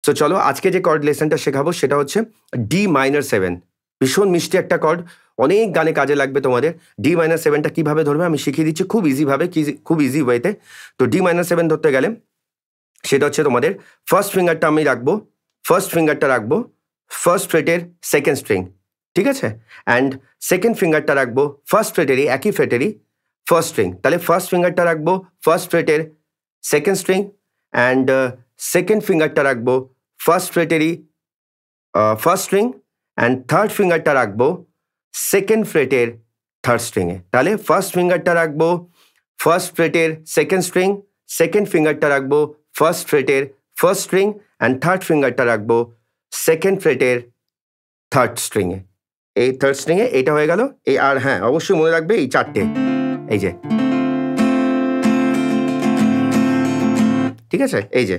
So চলো আজকে যে কর্ড লেসনটা শেখাবো সেটা হচ্ছে ডি মাইনর 7। ভীষণ মিষ্টি একটা কর্ড, অনেক গানে কাজে লাগবে তোমাদের। ডি মাইনর 7টা কিভাবে ধরবে আমি শিখিয়ে দিচ্ছি খুব ইজিভাবে, খুব ইজি ওয়েতে। তো ডি মাইনর 7 ধরতে গেলে সেটা হচ্ছে তোমাদের ফার্স্ট ফিঙ্গারটা আমি রাখবো, ফার্স্ট ফিঙ্গারটা রাখবো ফার্স্ট ফ্রেটের সেকেন্ড স্ট্রিং, ঠিক আছে? অ্যান্ড সেকেন্ড ফিঙ্গারটা রাখবো ফার্স্ট ফ্রেটেরই, একই ফ্রেটেরই ফার্স্ট স্ট্রিং। তাহলে ফার্স্ট ফিঙ্গারটা রাখবো ফার্স্ট ফ্রেটের সেকেন্ড স্ট্রিং, অ্যান্ড সেকেন্ড ফিঙ্গারটা রাখবো ফার্স্ট ফ্রেটেরই ফার্স্ট স্ট্রিং, অ্যান্ড থার্ড ফিঙ্গারটা রাখবো সেকেন্ড ফ্রেটের থার্ড স্ট্রিংয়ে। তাহলে ফার্স্ট ফিঙ্গারটা রাখবো ফার্স্ট ফ্রেটের সেকেন্ড স্ট্রিং, সেকেন্ড ফিঙ্গারটা রাখবো ফার্স্ট ফ্রেটের ফার্স্ট স্ট্রিং, অ্যান্ড থার্ড ফিঙ্গারটা রাখবো সেকেন্ড ফ্রেটের থার্ড স্ট্রিংয়ে। এই থার্ড স্ট্রিংয়ে এইটা হয়ে গেল। এই আর হ্যাঁ অবশ্যই মনে রাখবে এই চারটে, এই যে, ঠিক আছে? এই যে